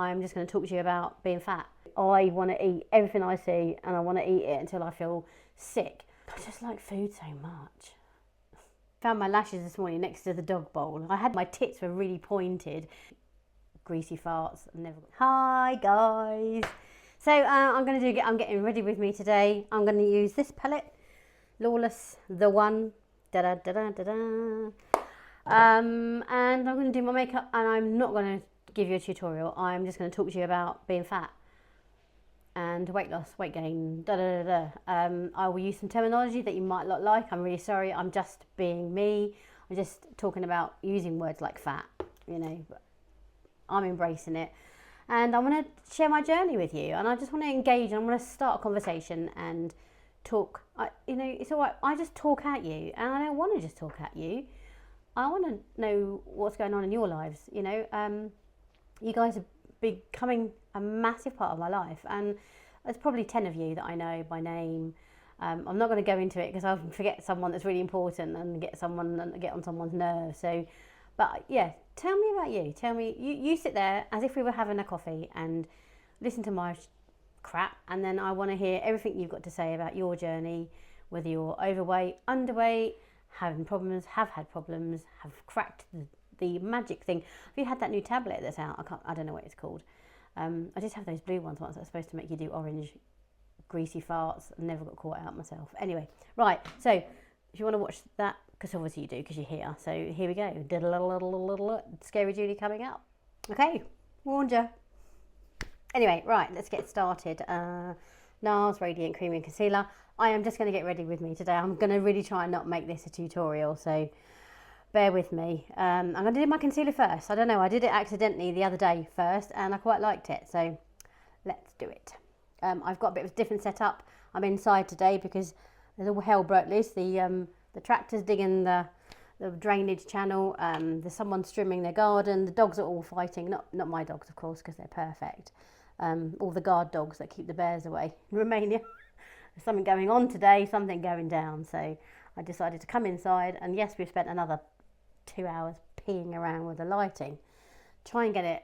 I'm just going to talk to you about being fat. I want to eat everything I see and I want to eat it until I feel sick. I just like food so much. Found my lashes this morning next to the dog bowl. I had my tits were really pointed. Greasy farts. Hi guys. So I'm getting ready with me today. I'm going to use this palette, Lawless, the one. And I'm going to do my makeup, and I'm not going to give you a tutorial. I'm just going to talk to you about being fat and weight loss, weight gain, I will use some terminology that you might not like. I'm really sorry. I'm just being me. I'm just talking about using words like fat, you know. I'm embracing it. And I want to share my journey with you. And I just want to engage. I want to start a conversation and talk. You know, it's all right. I just talk at you. And I don't want to just talk at you. I want to know what's going on in your lives. You know, you guys are becoming a massive part of my life, and there's probably 10 of you that I know by name. I'm not going to go into it because I'll forget someone that's really important and get on someone's nerves. So, but yeah, tell me about you. Tell me, you sit there as if we were having a coffee and listen to my crap, and then I want to hear everything you've got to say about your journey, whether you're overweight, underweight, having problems, have had problems, have cracked the magic thing. Have you had that new tablet that's out? I don't know what it's called. I just have those blue ones once that's supposed to make you do orange greasy farts. I never got caught out myself. Anyway, right, so if you want to watch that, because obviously you do because you're here. So here we go. Scary Judy coming up. Okay, warned you. Anyway, right, let's get started. NARS Radiant Creamy Concealer. I am just going to get ready with me today. I'm going to really try and not make this a tutorial, so bear with me. I'm going to do my concealer first. I don't know, I did it accidentally the other day first and I quite liked it, so let's do it. I've got a bit of a different setup. I'm inside today because there's all hell broke loose. The tractor's digging the drainage channel. There's someone trimming their garden. The dogs are all fighting. Not my dogs, of course, because they're perfect. All the guard dogs that keep the bears away in Romania. There's something going on today, something going down. So I decided to come inside, and yes, we've spent another 2 hours peeing around with the lighting. Try and get it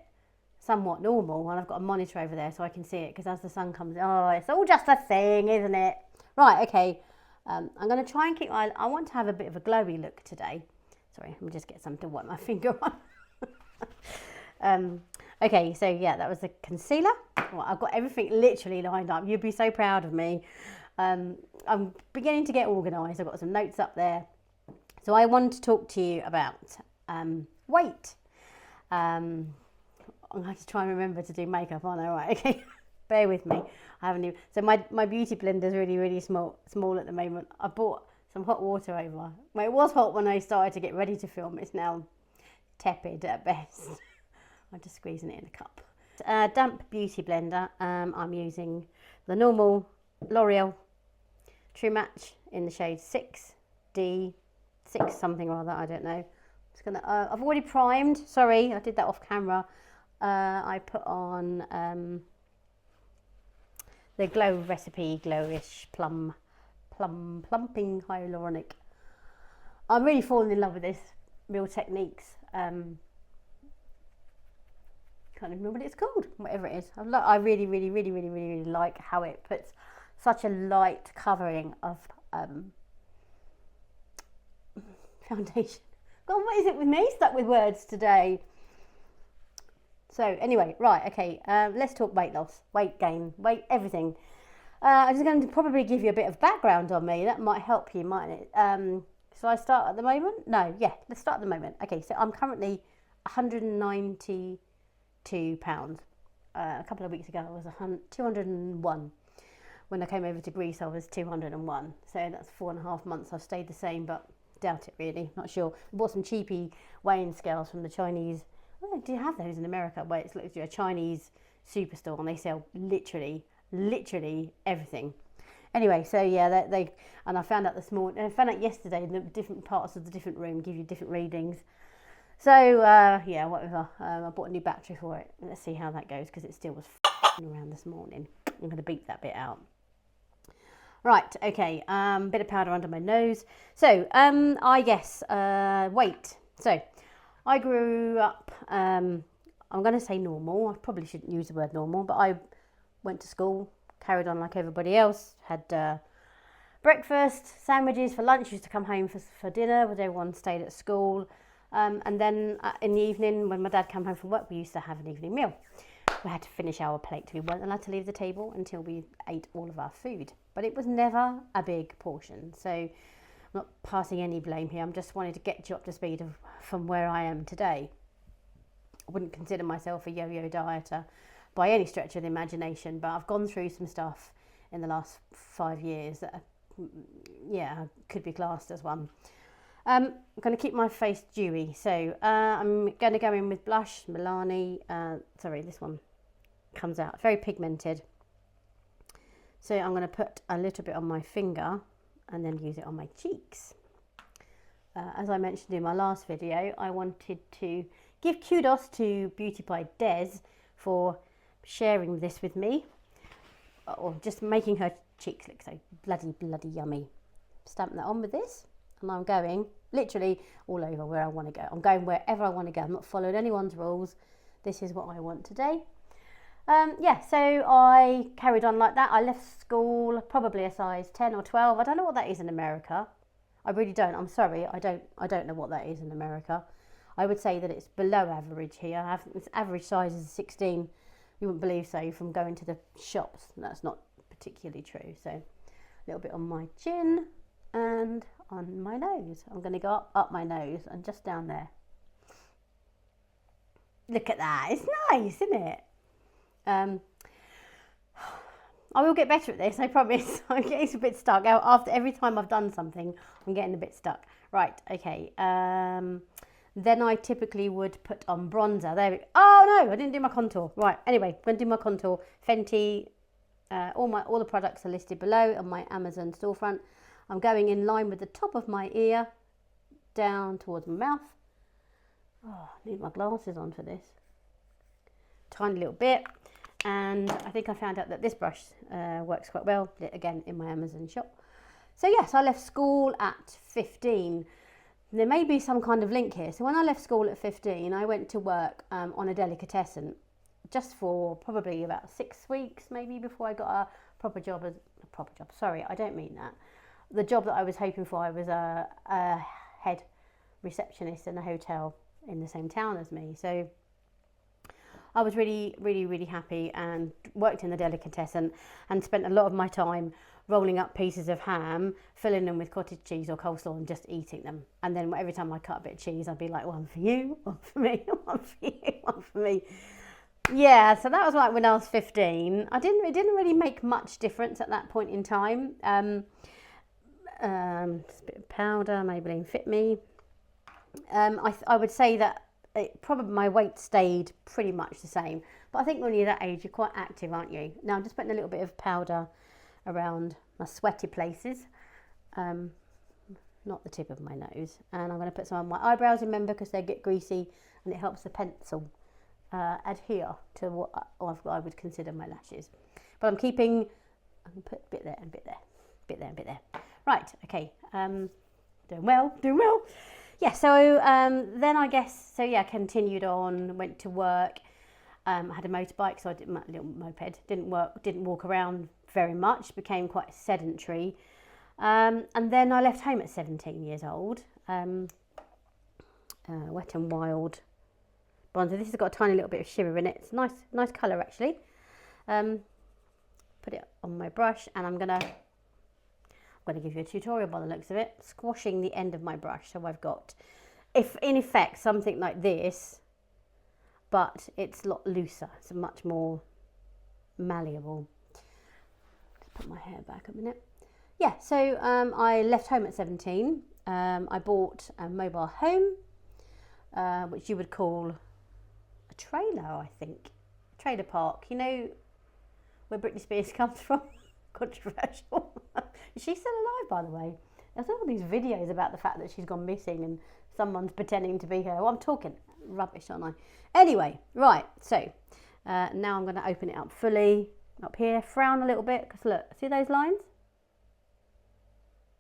somewhat normal, and I've got a monitor over there so I can see it, because as the sun comes, oh, it's all just a thing, isn't it? Right, okay. I'm going to try and keep I want to have a bit of a glowy look today. Sorry, let me just get something to wipe my finger on. Okay, so yeah, that was the concealer. Well, I've got everything literally lined up. You'd be so proud of me. I'm beginning to get organised. I've got some notes up there. So I wanted to talk to you about weight. I'm going to have to try and remember to do makeup, aren't I? Right, okay. Bear with me. I haven't even... So my beauty blender is really, really small at the moment. I bought some hot water over. Well, it was hot when I started to get ready to film. It's now tepid at best. I'm just squeezing it in a cup. Damp beauty blender. I'm using the normal L'Oreal True Match in the shade 6D, 6 something or other, I don't know. Just gonna. I've already primed. Sorry, I did that off camera. I put on the Glow Recipe Glowish Plumping Hyaluronic. I'm really falling in love with this. Real Techniques. Can't even remember what it's called. Whatever it is, I really like how it puts such a light covering of foundation. God, what is it with me? Stuck with words today. So anyway, right, okay, let's talk weight loss, weight gain, weight, everything. I'm just going to probably give you a bit of background on me. That might help you, mightn't it? Shall I start at the moment? No, yeah, let's start at the moment. Okay, so I'm currently 192 pounds. A couple of weeks ago I was 201. When I came over to Greece I was 201. So that's 4.5 months I've stayed the same, but doubt it really, not sure. I bought some cheapy weighing scales from the Chinese. Oh, do you have those in America? Where it's literally a Chinese superstore and they sell literally everything. Anyway, so yeah, and I found out this morning, I found out yesterday, the different parts of the different room give you different readings. So yeah, whatever. I bought a new battery for it. Let's see how that goes, because it still was around this morning. I'm going to beep that bit out. Right, okay, bit of powder under my nose. So, I guess, weight. So, I grew up, I'm going to say normal. I probably shouldn't use the word normal, but I went to school, carried on like everybody else, had breakfast, sandwiches for lunch, used to come home for dinner with everyone stayed at school. And then in the evening, when my dad came home from work, we used to have an evening meal. We had to finish our plate. We weren't allowed to leave the table until we ate all of our food. But it was never a big portion. So I'm not passing any blame here. I'm just wanting to get you up to speed from where I am today. I wouldn't consider myself a yo-yo dieter by any stretch of the imagination, but I've gone through some stuff in the last 5 years that, could be classed as one. I'm going to keep my face dewy, so I'm going to go in with blush, Milani. This one comes out very pigmented. So I'm going to put a little bit on my finger and then use it on my cheeks. As I mentioned in my last video, I wanted to give kudos to Beauty by Des for sharing this with me, or just making her cheeks look so bloody yummy. Stamp that on with this, and I'm going literally all over where I want to go. I'm going wherever I want to go. I'm not following anyone's rules. This is what I want today. So I carried on like that. I left school probably a size 10 or 12. I don't know what that is in America. I really don't. I'm sorry. I don't know what that is in America. I would say that it's below average here. Its average size is 16. You wouldn't believe so from going to the shops. That's not particularly true. So a little bit on my chin and on my nose. I'm going to go up my nose and just down there. Look at that. It's nice, isn't it? I will get better at this, I promise. I'm getting a bit stuck. After every time I've done something, I'm getting a bit stuck. Right, okay. Then I typically would put on bronzer. There we go. Oh no, I didn't do my contour. Right, anyway, I'm going to do my contour. Fenty, all the products are listed below on my Amazon storefront. I'm going in line with the top of my ear, down towards my mouth. Oh, I need my glasses on for this. Tiny little bit. And I think I found out that this brush works quite well, again, in my Amazon shop. So yes, I left school at 15. There may be some kind of link here. So when I left school at 15, I went to work on a delicatessen just for probably about 6 weeks, maybe, before I got a proper job. Sorry, I don't mean that. The job that I was hoping for, I was a head receptionist in a hotel in the same town as me. So I was really happy and worked in the delicatessen and spent a lot of my time rolling up pieces of ham, filling them with cottage cheese or coleslaw and just eating them. And then every time I cut a bit of cheese, I'd be like, one for you, one for me, one for you, one for me. Yeah, so that was like when I was 15. It didn't really make much difference at that point in time. Just a bit of powder, Maybelline Fit Me. I would say that probably my weight stayed pretty much the same, but I think when you're that age, you're quite active, aren't you? Now I'm just putting a little bit of powder around my sweaty places, not the tip of my nose, and I'm going to put some on my eyebrows, remember, because they get greasy and it helps the pencil adhere to what I would consider my lashes. But I'm going to put a bit there and a bit there, bit there and a bit there. Right, okay, doing well. Yeah, so then I guess, continued on, went to work. I had a motorbike, so I did my little moped. Didn't walk around very much, became quite sedentary. And then I left home at 17 years old. Wet n Wild bronzer. This has got a tiny little bit of shimmer in it. It's nice colour actually. Put it on my brush, and I'm gonna give you a tutorial by the looks of it. Squashing the end of my brush, so I've got, in effect, something like this, but it's a lot looser. It's much more malleable. Just put my hair back a minute. Yeah, so I left home at 17. I bought a mobile home, which you would call a trailer, I think. Trailer park. You know where Britney Spears comes from? Controversial. Is she still alive, by the way? There's all these videos about the fact that she's gone missing and someone's pretending to be her. Well, I'm talking rubbish, aren't I? Anyway, right, so now I'm going to open it up fully. Up here, frown a little bit, because look, see those lines?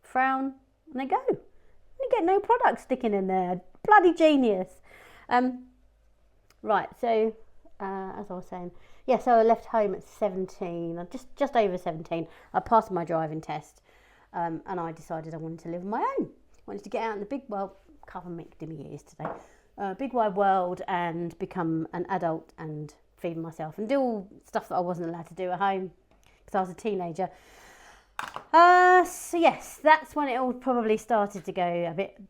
Frown, and they go. You get no product sticking in there. Bloody genius. Right, so as I was saying, yeah, so I left home at 17, just over 17. I passed my driving test, and I decided I wanted to live on my own. I wanted to get out in the big world, can't make dim years today, big wide world, and become an adult and feed myself and do all stuff that I wasn't allowed to do at home because I was a teenager. So yes, that's when it all probably started to go a bit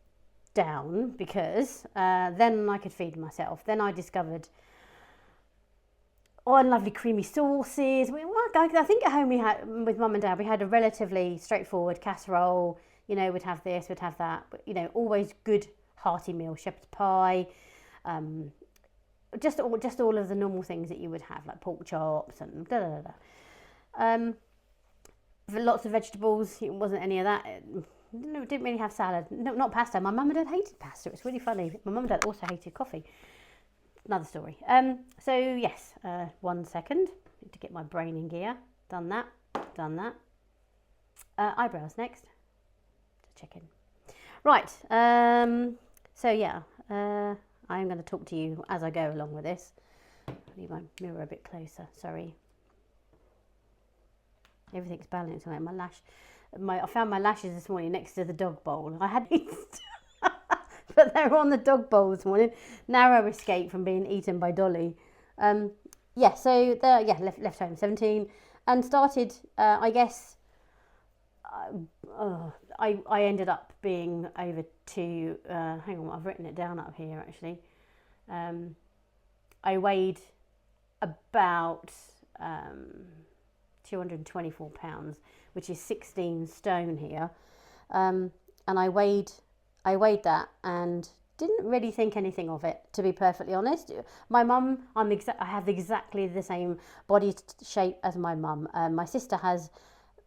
down, because then I could feed myself. Then I discovered lovely creamy sauces. I think at home we had, with mum and dad, we had a relatively straightforward casserole. You know, we'd have this, we'd have that, but you know, always good hearty meal, shepherd's pie, just all of the normal things that you would have, like pork chops and da da da. Lots of vegetables. It wasn't any of that. Didn't really have salad. No, not pasta. My mum and dad hated pasta. It's really funny. My mum and dad also hated coffee. Another story. So yes, 1 second. Need to get my brain in gear. Done that. Eyebrows next. Just check in. Right. So yeah, I'm going to talk to you as I go along with this. I'll leave my mirror a bit closer. Sorry. Everything's balanced on it. I found my lashes this morning next to the dog bowl. I had these, but they were on the dog bowl this morning. Narrow escape from being eaten by Dolly. Yeah, so left home 17 and started. I guess I ended up being over to. Hang on, I've written it down up here actually. I weighed about 224 pounds, which is 16 stone here, and I weighed that and didn't really think anything of it, to be perfectly honest. My mum, I have exactly the same body shape as my mum. My sister has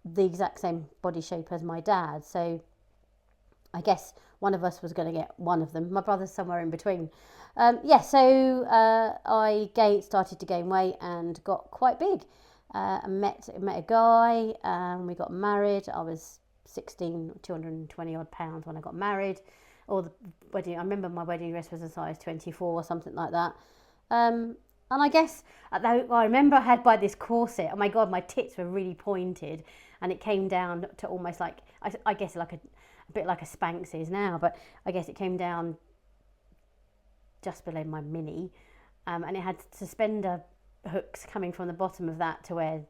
the exact same body shape as my dad, so I guess one of us was going to get one of them. My brother's somewhere in between. So I started to gain weight and got quite big. I met a guy, we got married. I was 16, 220 odd pounds when I got married. Or the wedding, I remember my wedding dress was a size 24 or something like that. And I guess, I remember I had by this corset. Oh my God, my tits were really pointed, and it came down to almost like, I guess like a bit like a Spanx is now, but I guess it came down just below my mini, and it had suspender hooks coming from the bottom of that to wear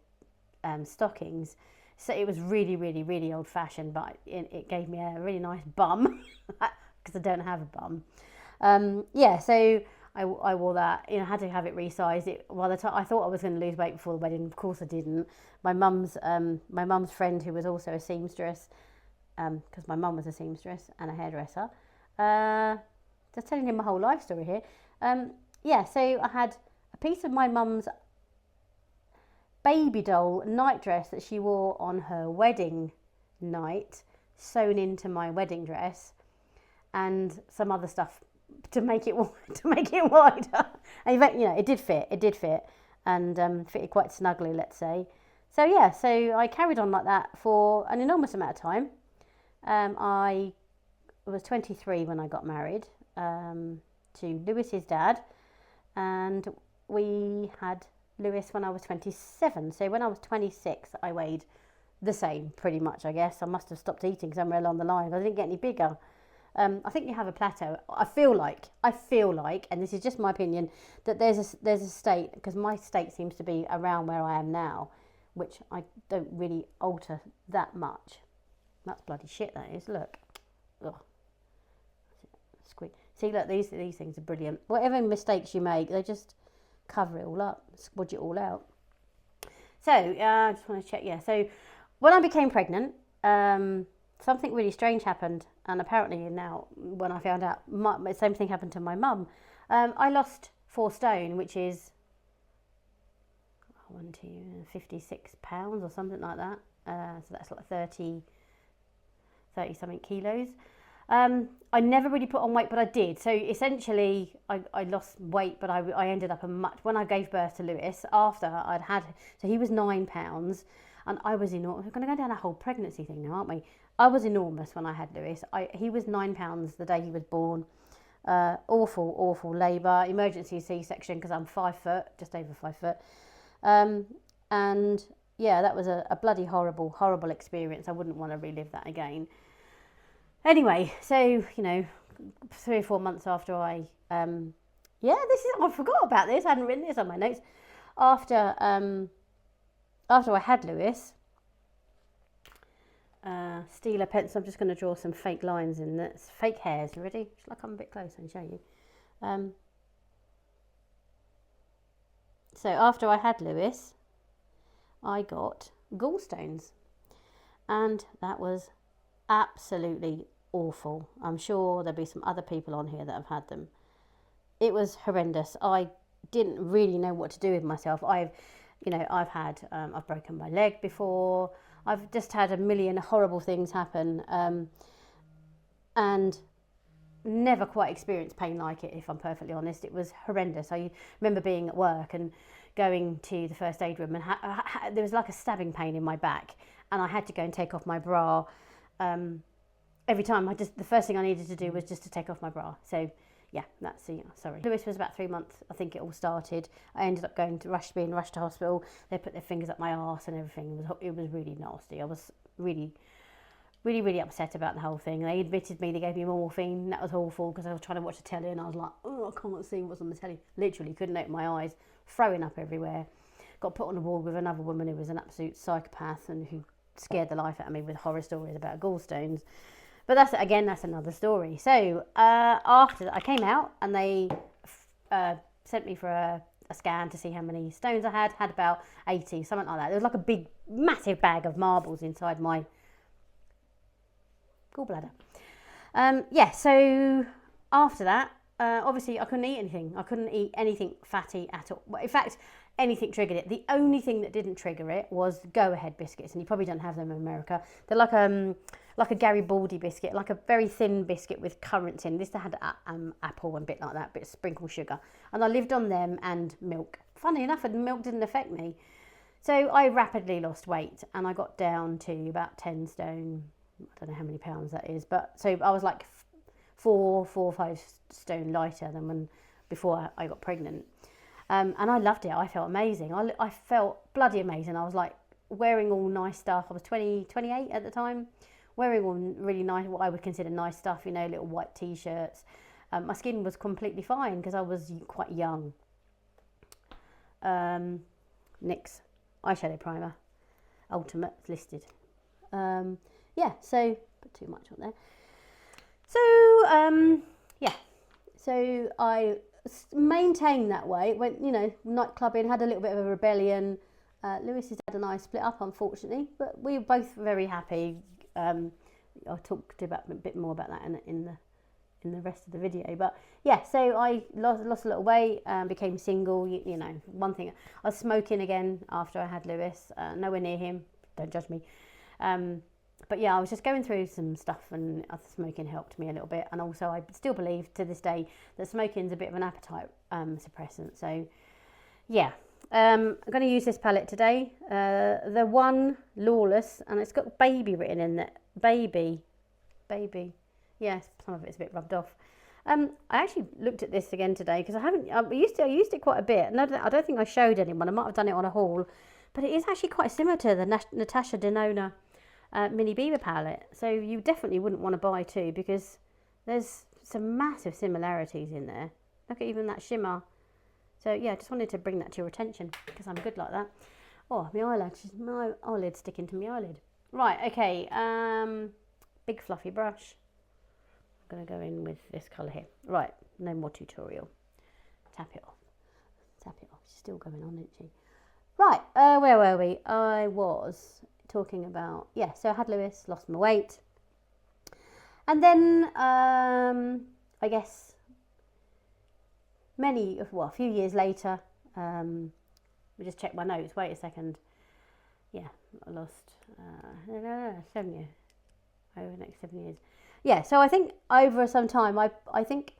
stockings. So it was really, really, really old fashioned, but it gave me a really nice bum because I don't have a bum. So I wore that. You know, I had to have it resized. By the time I thought I was going to lose weight before the wedding, of course I didn't. My mum's friend, who was also a seamstress, because my mum was a seamstress and a hairdresser. Just telling him my whole life story here. So I had a piece of my mum's baby doll nightdress that she wore on her wedding night sewn into my wedding dress, and some other stuff to make it wider. And it did fit, and fitted quite snugly, let's say. So I carried on like that for an enormous amount of time. I was 23 when I got married to Lewis's dad, and we had Lewis when I was 27. So when I was 26, I weighed the same, pretty much, I guess. I must have stopped eating somewhere along the line. I didn't get any bigger. I think you have a plateau. I feel like, and this is just my opinion, that there's a state, because my state seems to be around where I am now, which I don't really alter that much. That's bloody shit, that is. Look. Ugh. Squeak. See, look, these things are brilliant. Whatever mistakes you make, they just cover it all up, smudge it all out. So I just want to check. So when I became pregnant, something really strange happened, and apparently now when I found out, the same thing happened to my mum. I lost 4 stone, which is 56 pounds or something like that. So that's like 30 something kilos. I never really put on weight, but I did. So essentially, I lost weight, but I ended up when I gave birth to Lewis, after so he was 9 pounds, and I was enormous. We're going to go down a whole pregnancy thing now, aren't we? I was enormous when I had Lewis. He was 9 pounds the day he was born. Awful labour, emergency C-section because I'm 5 foot, just over 5 foot. And yeah, that was a bloody horrible experience. I wouldn't want to relive that again. Anyway, so, you know, 3 or 4 months after I, I forgot about this. I hadn't written this on my notes. After I had Lewis, Stila pencil, I'm just going to draw some fake lines in this, fake hairs. You ready? Shall I come a bit closer and show you? So after I had Lewis, I got gallstones, and that was absolutely awful. I'm sure there'll be some other people on here that have had them. It was horrendous. I didn't really know what to do with myself. I've broken my leg before. I've just had a million horrible things happen, and never quite experienced pain like it, if I'm perfectly honest. It was horrendous. I remember being at work and going to the first aid room, and there was like a stabbing pain in my back, and I had to go and take off my bra. Every time, the first thing I needed to do was just to take off my bra. So yeah, sorry. Lewis was about 3 months, I think it all started. I ended up being rushed to hospital. They put their fingers up my arse and everything. It was really nasty. I was really upset about the whole thing. They admitted me, they gave me morphine. That was awful because I was trying to watch the telly and I was like, oh, I can't see what's on the telly. Literally couldn't open my eyes, throwing up everywhere. Got put on a ward with another woman who was an absolute psychopath and who scared the life out of me with horror stories about gallstones. But that's another story. So after that, I came out and they sent me for a scan to see how many stones I had. Had about 80, something like that. There was like a big, massive bag of marbles inside my gallbladder. So after that, obviously I couldn't eat anything. I couldn't eat anything fatty at all. In fact, anything triggered it. The only thing that didn't trigger it was Go Ahead biscuits, and you probably don't have them in America. They're like a Garibaldi biscuit, like a very thin biscuit with currants in. This had apple and a bit like that, bit of sprinkled sugar. And I lived on them and milk. Funny enough, the milk didn't affect me. So I rapidly lost weight, and I got down to about 10 stone. I don't know how many pounds that is, but so I was like 4 or 5 stone lighter than before I got pregnant. And I loved it. I felt amazing. I felt bloody amazing. I was like wearing all nice stuff. I was 28 at the time, wearing all really nice, what I would consider nice stuff, you know, little white t-shirts. My skin was completely fine because I was quite young. NYX eyeshadow primer, Ultimate, listed. So put too much on there. So I maintained that weight, went, you know, nightclubbing, had a little bit of a rebellion. Lewis has had a nice split up, unfortunately, but we were both very happy. I'll talk about a bit more about that in the rest of the video. But yeah, so I lost a little weight, became single. You know, one thing, I was smoking again after I had Lewis. Nowhere near him. Don't judge me. But yeah, I was just going through some stuff, and smoking helped me a little bit. And also, I still believe to this day that smoking is a bit of an appetite suppressant. So yeah, I'm going to use this palette today. The one Lawless, and it's got baby written in it. Baby. Yes, some of it's a bit rubbed off. I actually looked at this again today because I used it quite a bit. And I don't think I showed anyone. I might have done it on a haul, but it is actually quite similar to the Natasha Denona Mini Beaver palette. So you definitely wouldn't want to buy two because there's some massive similarities in there. Look at even that shimmer. So yeah, I just wanted to bring that to your attention because I'm good like that. Oh, my eyelid's sticking to my eyelid. Right, okay, big fluffy brush. I'm going to go in with this colour here. Right, no more tutorial. Tap it off. She's still going on, isn't she? Right, where were we? I was talking about, yeah, so I had Lewis, lost my weight. And then, I guess, a few years later, we just check my notes. Wait a second. Yeah, I lost, 7 years. Over the next 7 years. Yeah, so I think over some time, I think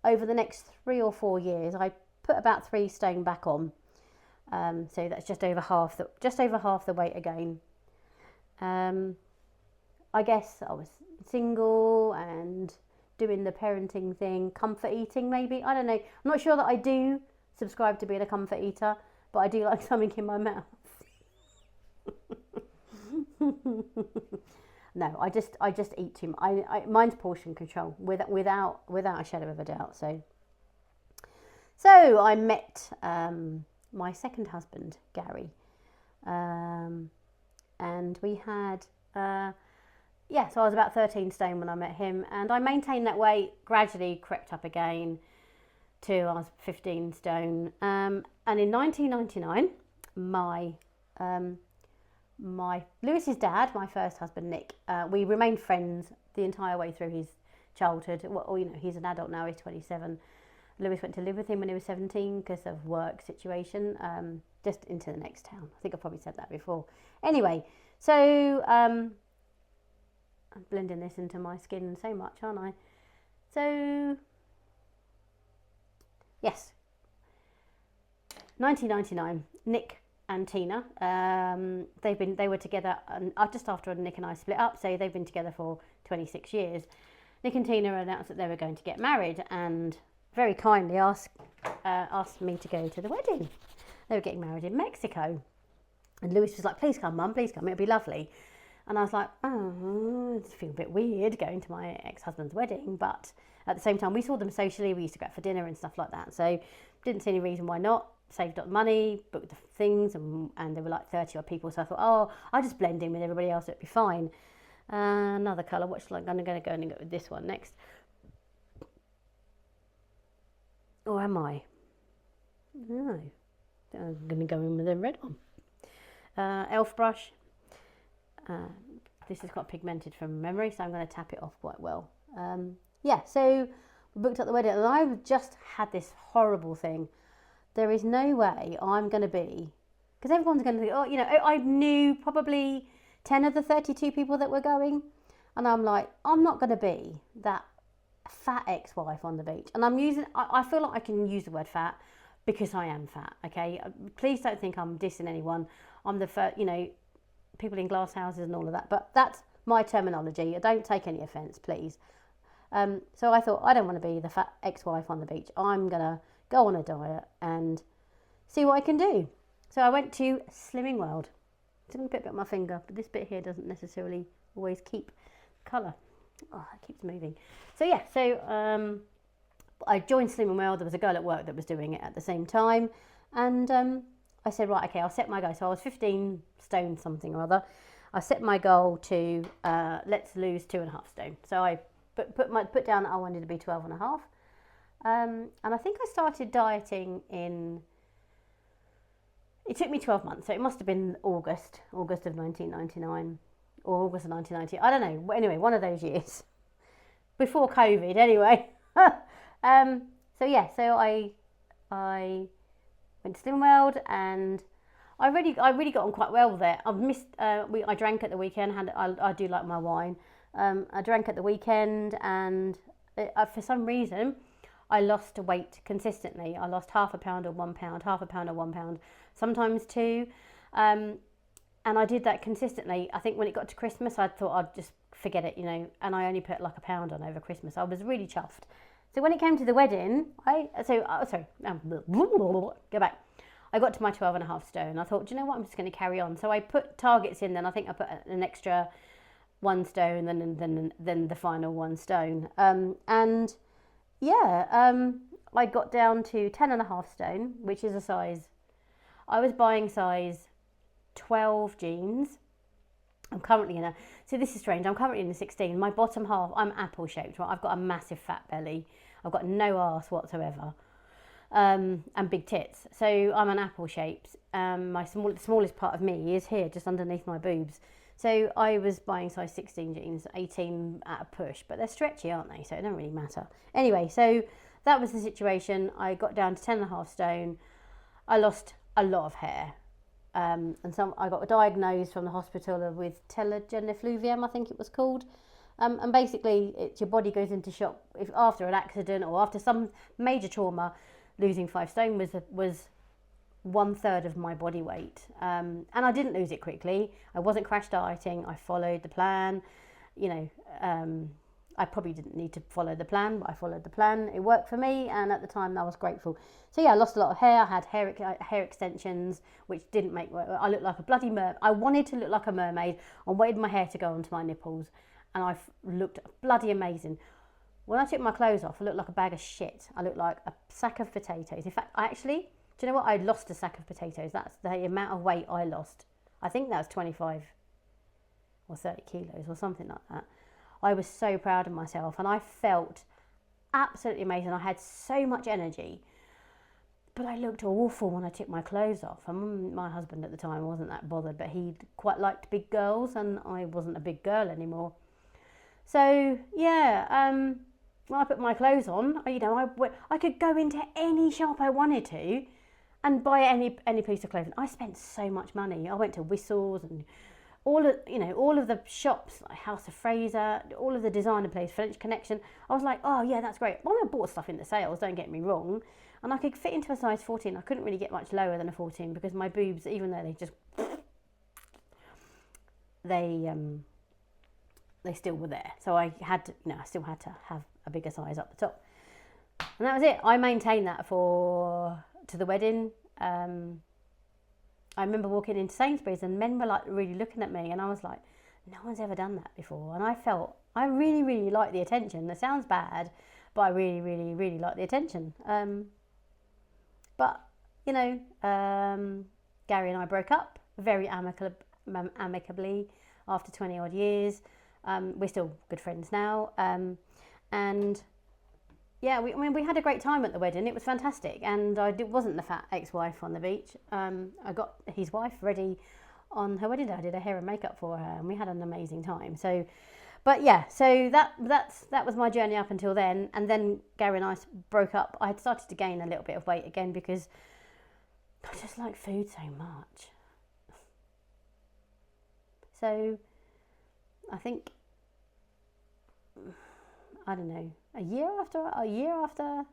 over the next 3 or 4 years, I put about 3 stone back on. So that's just over half the weight again. I guess I was single and doing the parenting thing, comfort eating maybe. I don't know. I'm not sure that I do subscribe to being a comfort eater, but I do like something in my mouth. No, I just eat too much. Mine's portion control without a shadow of a doubt. So I met my second husband, Gary, and we had so I was about 13 stone when I met him, and I maintained that weight, gradually crept up again till I was 15 stone. And in 1999, my Lewis's dad, my first husband Nick, we remained friends the entire way through his childhood. Well, you know, he's an adult now, he's 27. Lewis went to live with him when he was 17 because of work situation, just into the next town. I think I probably said that before. Anyway, so I'm blending this into my skin so much, aren't I? So yes, 1999, Nick and Tina, they were together just after Nick and I split up, so they've been together for 26 years. Nick and Tina announced that they were going to get married and very kindly asked me to go to the wedding. They were getting married in Mexico, and Lewis was like, please come mum, please come, it'll be lovely. And I was like, oh, I feel a bit weird going to my ex-husband's wedding, but at the same time we saw them socially, we used to go out for dinner and stuff like that, so didn't see any reason why not. Saved up money, booked the things, and there were like 30 odd people, so I thought, oh, I'll just blend in with everybody else, it'll be fine. Another colour, I'm going to go and go with this one next. Or am I? No, I'm going to go in with a red one. Elf brush. This is quite pigmented from memory, so I'm going to tap it off quite well. So we booked up the wedding, and I just had this horrible thing. There is no way I'm going to be, because everyone's going to think, oh, you know, I knew probably 10 of the 32 people that were going, and I'm like, I'm not going to be that fat ex-wife on the beach. And I feel like I can use the word fat because I am fat, okay? Please don't think I'm dissing anyone. I'm the first, you know, people in glass houses and all of that, but that's my terminology. Don't take any offence, please. So I thought, I don't want to be the fat ex-wife on the beach. I'm going to go on a diet and see what I can do. So I went to Slimming World. It's a bit on my finger, but this bit here doesn't necessarily always keep colour. Oh, it keeps moving. So yeah, I joined Slimming World. There was a girl at work that was doing it at the same time, and I said, right, okay, I'll set my goal. So I was 15 stone something or other. I set my goal to let's lose 2.5 stone. So I put down that I wanted to be 12.5. And I think I started dieting it took me 12 months, so it must have been August of 1999, or August of 1990, I don't know, anyway, one of those years, before COVID anyway. So I went to Slim World, and I really got on quite well with it. I've missed, I drank at the weekend, I do like my wine, I drank at the weekend, and for some reason, I lost weight consistently. I lost half a pound or 1 pound, half a pound or 1 pound, sometimes 2. And I did that consistently. I think when it got to Christmas, I thought I'd just forget it, you know, and I only put like a pound on over Christmas. I was really chuffed. So when it came to the wedding, go back. I got to my 12.5 stone. I thought, do you know what, I'm just going to carry on. So I put targets in, then I think I put an extra 1 stone, then the final 1 stone. I got down to 10.5 stone, which is a size, I was buying size 12 jeans. I'm currently so this is strange, I'm currently in a 16. My bottom half, I'm apple shaped, right? I've got a massive fat belly. I've got no arse whatsoever. And big tits. So I'm an apple shaped. The smallest part of me is here, just underneath my boobs. So I was buying size 16 jeans, 18 at a push, but they're stretchy, aren't they? So it don't really matter. Anyway, so that was the situation. I got down to 10.5 stone. I lost a lot of hair. I got diagnosed from the hospital with telogen effluvium, I think it was called. And basically, your body goes into shock if after an accident or after some major trauma. Losing 5 stone was 1/3 of my body weight, and I didn't lose it quickly. I wasn't crash dieting. I followed the plan. You know, I probably didn't need to follow the plan, but I followed the plan. It worked for me, and at the time I was grateful. So yeah, I lost a lot of hair. I had hair extensions, which didn't make I looked like a bloody I wanted to look like a mermaid. I wanted my hair to go onto my nipples, and I looked bloody amazing. When I took my clothes off, I looked like a bag of shit. I looked like a sack of potatoes. In fact, do you know what? I lost a sack of potatoes. That's the amount of weight I lost. I think that was 25 or 30 kilos or something like that. I was so proud of myself, and I felt absolutely amazing. I had so much energy, but I looked awful when I took my clothes off. And my husband at the time wasn't that bothered, but he quite liked big girls, and I wasn't a big girl anymore. So yeah, when I put my clothes on, I could go into any shop I wanted to and buy any piece of clothing. I spent so much money. I went to Whistles and all of the shops, like House of Fraser, all of the designer place, French Connection. I was like, oh yeah, that's great. Well, I bought stuff in the sales, don't get me wrong, and I could fit into a size 14. I couldn't really get much lower than a 14 because my boobs, even though they still were there. So I still had to have a bigger size up the top, and that was it. I maintained that to the wedding. I remember walking into Sainsbury's and men were like really looking at me, and I was like, no one's ever done that before. And I really, really like the attention. That sounds bad, but I really, really, really like the attention. But Gary and I broke up very amicably after 20 odd years. We're still good friends now. And yeah, we had a great time at the wedding. It was fantastic, and I wasn't the fat ex-wife on the beach. I got his wife ready on her wedding day. I did her hair and makeup for her, and we had an amazing time. So, but yeah, so that was my journey up until then. And then Gary and I broke up. I had started to gain a little bit of weight again because I just like food so much. So I think, I don't know, a year after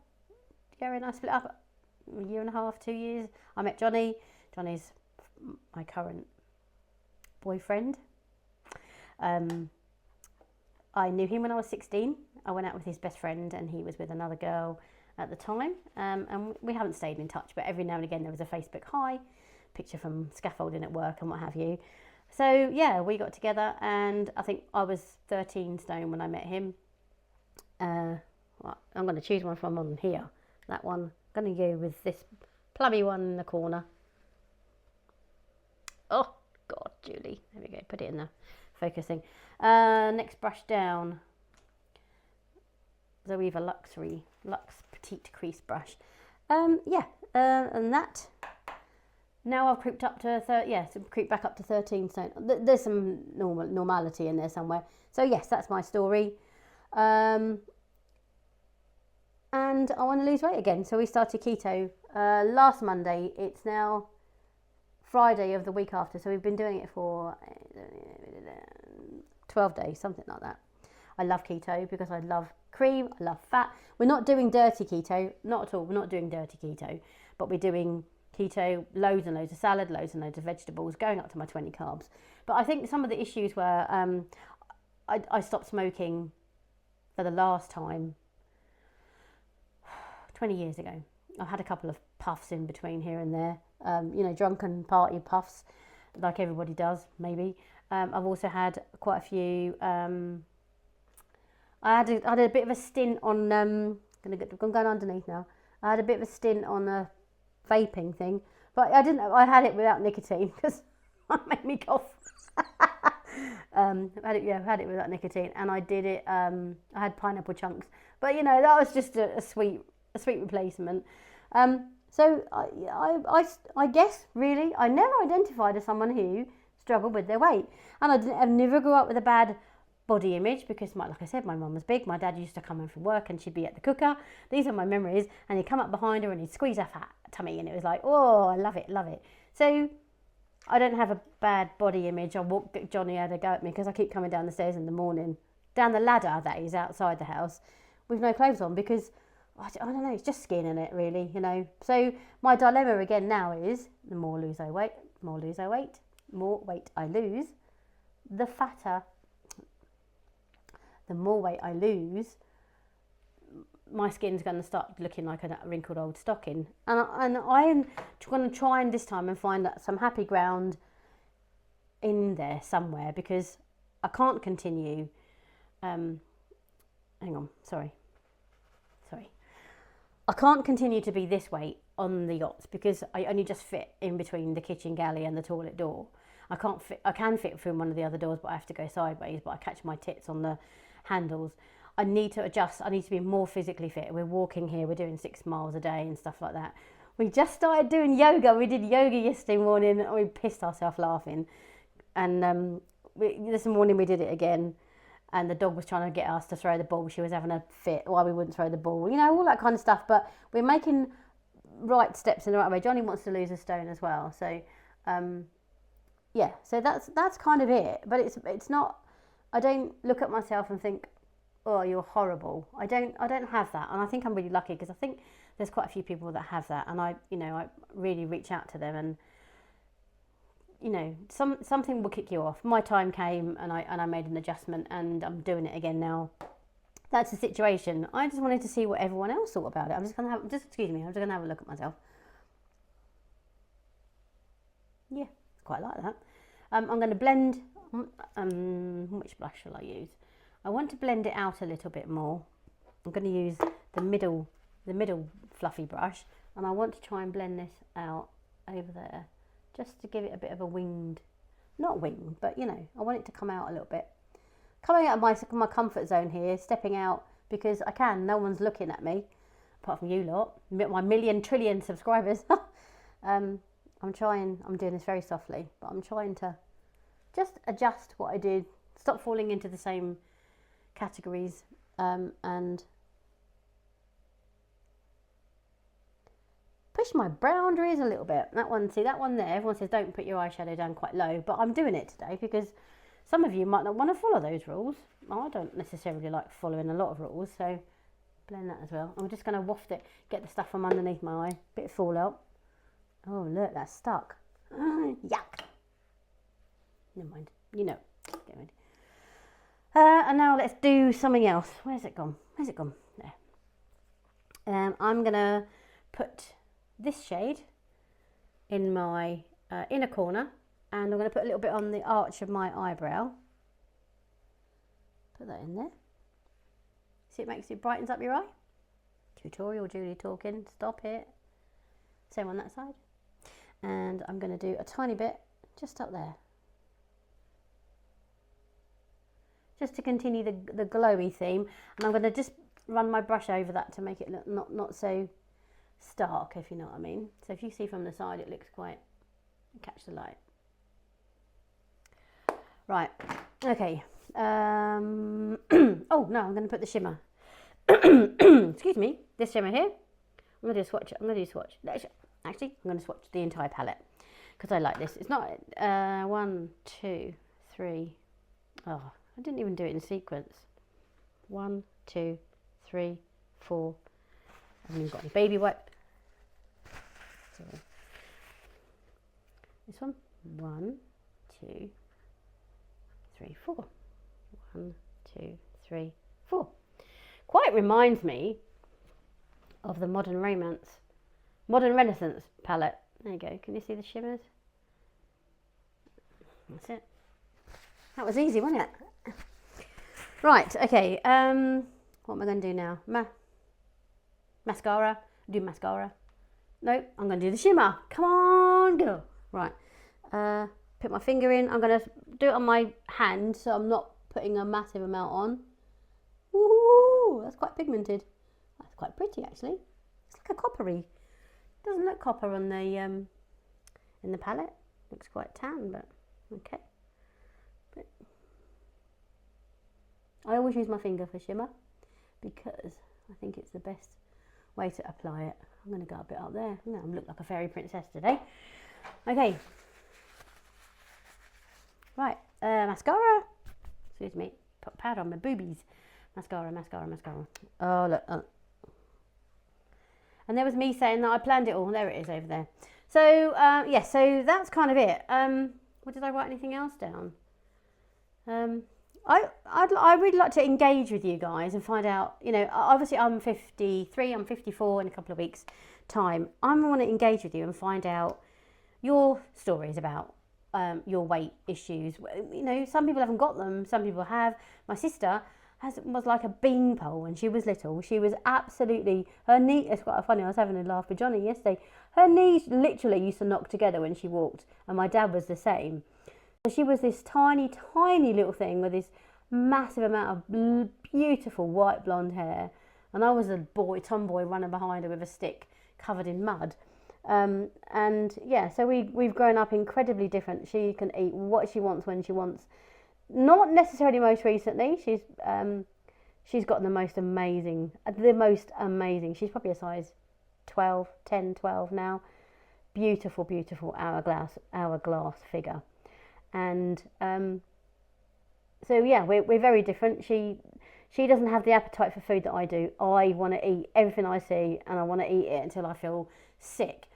Gary and I split up, a year and a half, 2 years, I met Johnny. Johnny's my current boyfriend. I knew him when I was 16. I went out with his best friend, and he was with another girl at the time. And we haven't stayed in touch, but every now and again there was a Facebook hi, picture from scaffolding at work and what have you. So yeah, we got together, and I think I was 13 stone when I met him. Well, I'm going to choose one from on here. That one. I'm going to go with this plummy one in the corner. Oh God, Julie. There we go. Put it in the focusing. Next brush down. Zoeva Luxe Petite Crease brush. And that. Now I've creeped up to creep back up to 13 stone. There's some normality in there somewhere. So yes, that's my story. And I want to lose weight again. So we started keto last Monday. It's now Friday of the week after. So we've been doing it for 12 days, something like that. I love keto because I love cream, I love fat. We're not doing dirty keto, not at all. We're not doing dirty keto, but we're doing keto, loads and loads of salad, loads and loads of vegetables, going up to my 20 carbs. But I think some of the issues were I stopped smoking for the last time 20 years ago. I've had a couple of puffs in between here and there, drunken party puffs, like everybody does, maybe. I've also had quite a few. I had a bit of a stint on. I'm going underneath now. I had a bit of a stint on a vaping thing, but I didn't. I had it without nicotine because it made me cough. I had it without nicotine, and I did it. I had pineapple chunks, but that was just a sweet replacement. So I guess really I never identified as someone who struggled with their weight, and I never grew up with a bad body image because, like I said, my mum was big. My dad used to come home from work and she'd be at the cooker. These are my memories, and he'd come up behind her and he'd squeeze her fat tummy, and it was like, oh, I love it. So I don't have a bad body image. Johnny had a go at me because I keep coming down the stairs in the morning, down the ladder that is outside the house, with no clothes on because I don't know, it's just skin in it really, So my dilemma again now is the more weight I lose, the fatter the more weight I lose, my skin's going to start looking like a wrinkled old stocking. And I'm going to try and this time and find some happy ground in there somewhere, because I can't continue. Hang on, sorry. I can't continue to be this weight on the yachts, because I only just fit in between the kitchen galley and the toilet door. I can fit through one of the other doors, but I have to go sideways, but I catch my tits on the handles. I need to adjust. I need to be more physically fit. We're walking here. We're doing 6 miles a day and stuff like that. We just started doing yoga. We did yoga yesterday morning. And we pissed ourselves laughing. And this morning we did it again. And the dog was trying to get us to throw the ball. She was having a fit while we wouldn't throw the ball. You know, all that kind of stuff. But we're making right steps in the right way. Johnny wants to lose a stone as well. So, yeah. So that's kind of it. But it's not. I don't look at myself and think, oh, you're horrible. I don't have that, and I think I'm really lucky, because I think there's quite a few people that have that, and I really reach out to them, and something will kick you off. My time came, and I made an adjustment, and I'm doing it again now. That's the situation. I just wanted to see what everyone else thought about it. I'm just gonna have a look at myself. Yeah, quite like that. I'm going to blend. Which blush shall I use? I want to blend it out a little bit more. I'm going to use the middle fluffy brush, and I want to try and blend this out over there, just to give it a bit of a winged, not wing, but I want it to come out a little bit. Coming out of my comfort zone here, stepping out, because I can. No one's looking at me, apart from you lot, my million trillion subscribers. I'm doing this very softly, but I'm trying to just adjust what I did, stop falling into the same categories, and push my boundaries a little bit. That one there, everyone says don't put your eyeshadow down quite low, but I'm doing it today because some of you might not want to follow those rules. I don't necessarily like following a lot of rules, so blend that as well. I'm just going to waft it, get the stuff from underneath my eye, bit of fallout. Oh look, that's stuck. Yuck. Never mind, get ready. And now let's do something else. Where's it gone? There. I'm going to put this shade in my inner corner, and I'm going to put a little bit on the arch of my eyebrow. Put that in there. See, it brightens up your eye. Tutorial Julie talking. Stop it. Same on that side. And I'm going to do a tiny bit just up there, just to continue the glowy theme. And I'm going to just run my brush over that to make it look not so stark, if you know what I mean. So if you see from the side, it looks quite, catch the light. Right, okay. Oh no, I'm going to put the shimmer. Excuse me, this shimmer here. I'm going to do a swatch. Actually, I'm going to swatch the entire palette because I like this. It's not 1, 2, 3. Oh, I didn't even do it in sequence. 1, 2, 3, 4. I haven't even got any baby wipe. Sorry. This one. 1, 2, 3, 4. 1, 2, 3, 4. Quite reminds me of the Modern Renaissance palette. There you go. Can you see the shimmers? That's it. That was easy, wasn't it? Right, okay. What am I going to do now? Mascara. Do mascara. Nope, I'm going to do the shimmer. Come on, girl. Right. Put my finger in. I'm going to do it on my hand, so I'm not putting a massive amount on. Ooh, that's quite pigmented. That's quite pretty, actually. It's like a coppery. Doesn't look copper on the in the palette. Looks quite tan, but okay. But I always use my finger for shimmer because I think it's the best way to apply it. I'm going to go a bit up there. I look like a fairy princess today. Okay. Right, mascara. Excuse me. Put powder on my boobies. Mascara. Oh, look. And there was me saying that I planned it all. There it is over there. So, yeah, so that's kind of it. Did I write anything else down? I really like to engage with you guys and find out, you know, obviously I'm 53, I'm 54 in a couple of weeks' time. I want to engage with you and find out your stories about your weight issues. You know, some people haven't got them, some people have. My sister was like a bean pole when she was little. She was absolutely, her knee, it's quite funny, I was having a laugh with Johnny yesterday. Her knees literally used to knock together when she walked, and my dad was the same. She was this tiny, tiny little thing with this massive amount of beautiful white blonde hair, and I was a tomboy running behind her with a stick covered in mud. And yeah, so we've grown up incredibly different. She can eat what she wants when she wants. Not necessarily most recently. She's got the most amazing. She's probably a size 12, 10, 12 now. Beautiful, beautiful hourglass figure. And so yeah, we're very different. She doesn't have the appetite for food that I do. I want to eat everything I see, and I want to eat it until I feel sick.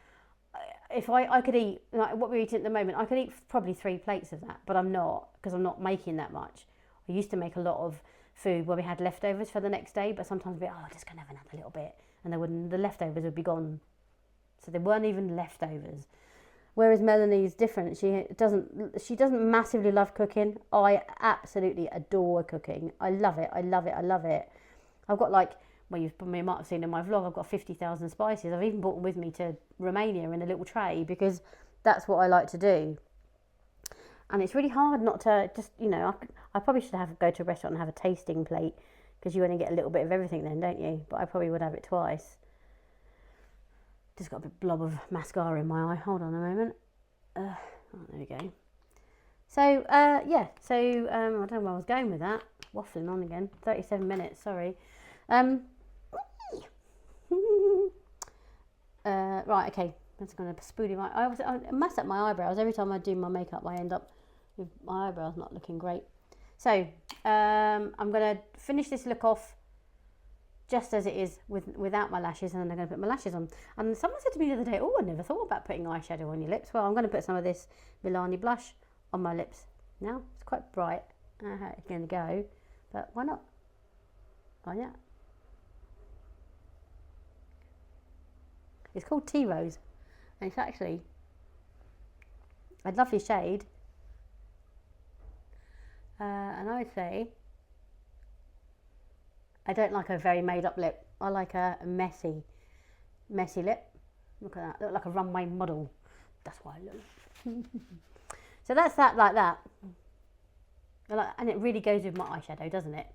If I could eat like what we're eating at the moment, I could eat probably 3 plates of that, but I'm not, because I'm not making that much. I used to make a lot of food where we had leftovers for the next day, but sometimes we'd be, I'm just gonna have another little bit, and the leftovers would be gone, so they weren't even leftovers. Whereas Melanie's different. She doesn't massively love cooking. I absolutely adore cooking. I love it. I love it. I love it. I've got like, well, you might have seen in my vlog, I've got 50,000 spices. I've even brought them with me to Romania in a little tray because that's what I like to do. And it's really hard not to just, you know, I probably should go to a restaurant and have a tasting plate, because you only get a little bit of everything then, don't you? But I probably would have it twice. Just got a big blob of mascara in my eye. Hold on a moment. Oh, there we go. So, yeah. So, I don't know where I was going with that. Waffling on again. 37 minutes, sorry. Right, okay. That's going to spoolie my... I mess up my eyebrows. Every time I do my makeup, I end up with my eyebrows not looking great. So, I'm going to finish this look off just as it is without my lashes, and then I'm going to put my lashes on. And someone said to me the other day, oh, I never thought about putting eyeshadow on your lips. Well, I'm going to put some of this Milani blush on my lips now. It's quite bright. I don't know how it's going to go, but why not? Why not? It's called Tea Rose, and it's actually a lovely shade. And I would say, I don't like a very made up lip. I like a messy lip. Look at that. I look like a runway model. That's why I look. So that's that, like that. And it really goes with my eyeshadow, doesn't it?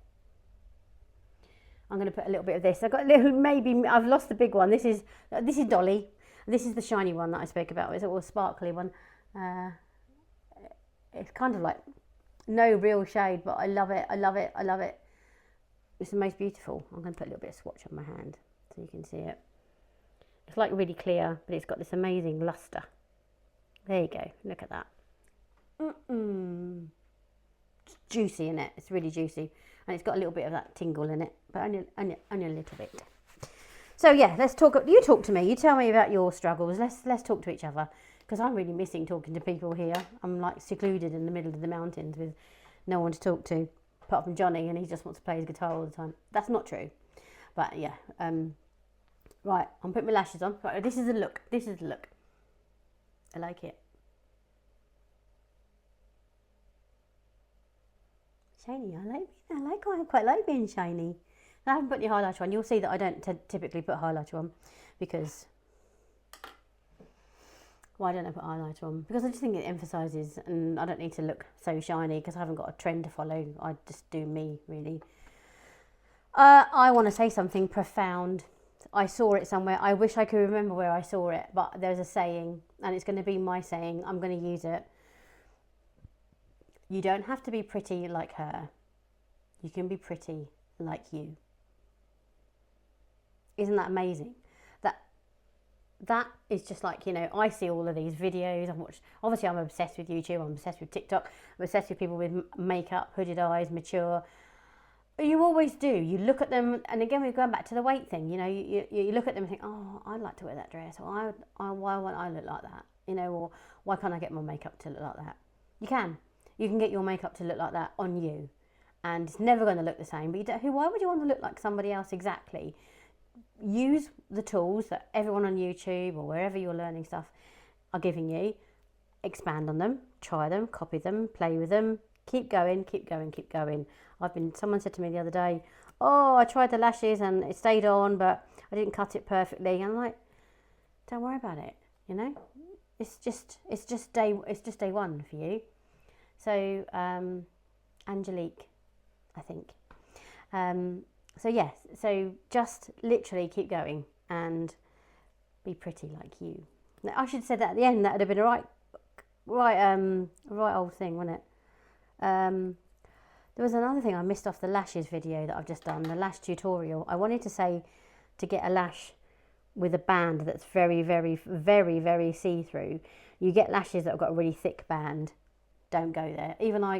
I'm going to put a little bit of this. I've got a little, maybe, I've lost the big one. This is Dolly. This is the shiny one that I spoke about. It's a sparkly one. It's kind of like no real shade, but I love it. I love it. I love it. It's the most beautiful. I'm going to put a little bit of swatch on my hand so you can see it. It's like really clear, but it's got this amazing luster. There you go. Look at that. It's juicy in it. It's really juicy, and it's got a little bit of that tingle in it, but only a little bit. So yeah, let's talk. You talk to me. You tell me about your struggles. Let's talk to each other, because I'm really missing talking to people here. I'm like secluded in the middle of the mountains with no one to talk to, apart from Johnny, and he just wants to play his guitar all the time. That's not true, but yeah. Right, I'm putting my lashes on. Right, this is the look. This is the look. I like it. Shiny. I quite like being shiny. I haven't put any highlighter on. You'll see that I don't typically put highlighter on, because why don't I put highlighter on? Because I just think it emphasises, and I don't need to look so shiny because I haven't got a trend to follow. I just do me, really. I want to say something profound. I saw it somewhere. I wish I could remember where I saw it, but there's a saying, and it's going to be my saying. I'm going to use it. You don't have to be pretty like her. You can be pretty like you. Isn't that amazing? That is just like, you know, I see all of these videos. I've watched, obviously I'm obsessed with YouTube. I'm obsessed with TikTok. I'm obsessed with people with makeup, hooded eyes, mature. You always do. You look at them, and again, we're going back to the weight thing. You know, you look at them and think, oh, I'd like to wear that dress, or why won't I look like that? You know, or why can't I get my makeup to look like that? You can get your makeup to look like that on you, and it's never going to look the same. But why would you want to look like somebody else exactly? Use the tools that everyone on YouTube or wherever you're learning stuff are giving you. Expand on them, try them, copy them, play with them. Keep going, keep going, keep going. Someone said to me the other day, oh, I tried the lashes and it stayed on, but I didn't cut it perfectly. And I'm like, don't worry about it, you know? It's just day one for you. So, Angelique, I think. So yes, so just literally keep going and be pretty like you. Now, I should have said that at the end. That would have been a right old thing, wouldn't it? There was another thing I missed off the lashes video that I've just done, the lash tutorial. I wanted to say to get a lash with a band that's very, very, very, very see-through. You get lashes that have got a really thick band. Don't go there.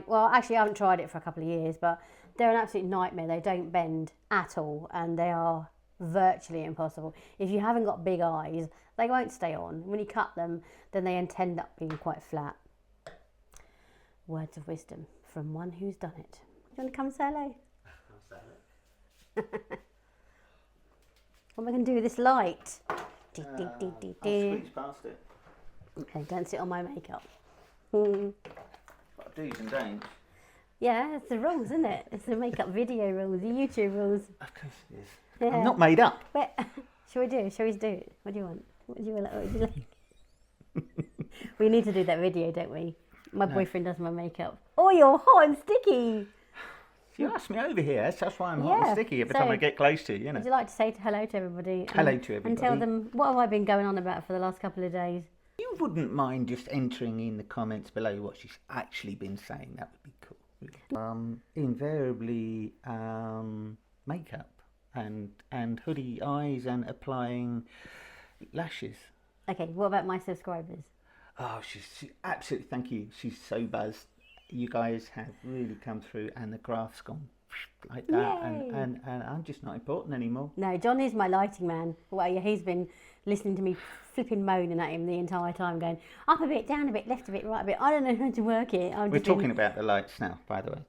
Well, actually I haven't tried it for a couple of years, but they're an absolute nightmare. They don't bend at all and they are virtually impossible. If you haven't got big eyes, they won't stay on. When you cut them, then they end up being quite flat. Words of wisdom from one who's done it. Do you want to come say hello? I'll say hello. What am I going to do with this light? I'll squeeze past it. Okay, don't sit on my makeup. Got do's and don'ts. Yeah, it's the rules, isn't it? It's the makeup video rules, the YouTube rules. Of course it is. Yeah. I'm not made up. Wait, shall we do it? What do you want? What would you like? We need to do that video, don't we? My boyfriend does my makeup. Oh, you're hot and sticky. You asked me over here, that's why I'm hot and sticky every time I get close to you, you know. Would you like to say hello to everybody? Hello to everybody. And tell them, what have I been going on about for the last couple of days? You wouldn't mind just entering in the comments below what she's actually been saying, that would be cool. Invariably, makeup and hoodie eyes and applying lashes. Okay, what about my subscribers? Oh, she absolutely, thank you. She's so buzzed. You guys have really come through and the graph's gone like that. And I'm just not important anymore. No, John is my lighting man. Well, yeah, he's been listening to me flipping moaning at him the entire time, going up a bit, down a bit, left a bit, right a bit. I don't know how to work it. We're talking about the lights now, by the way.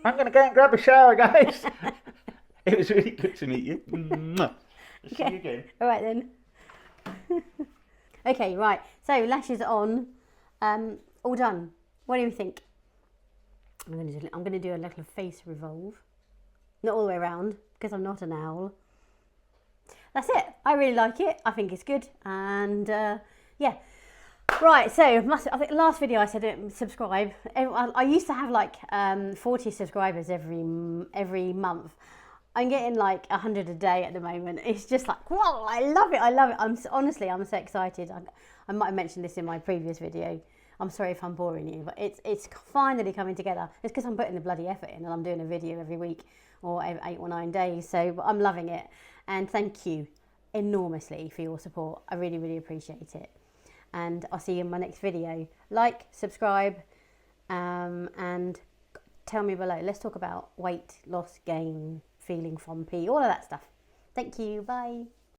I'm going to go and grab a shower, guys. It was really good to meet you. See you again. All right then. Okay, right. So lashes on, all done. What do you think? I'm going to do a little face revolve, not all the way around because I'm not an owl. That's it. I really like it. I think it's good, and yeah. Right. So I think last video I said subscribe. I used to have like 40 subscribers every month. I'm getting like 100 a day at the moment. It's just like, whoa, I love it. Honestly, I'm so excited. I might have mentioned this in my previous video. I'm sorry if I'm boring you, but it's finally coming together. It's because I'm putting the bloody effort in and I'm doing a video every week or 8 or 9 days. So I'm loving it. And thank you enormously for your support. I really, really appreciate it. And I'll see you in my next video. Like, subscribe, and tell me below. Let's talk about weight loss, gain, feeling frumpy, all of that stuff. Thank you. Bye.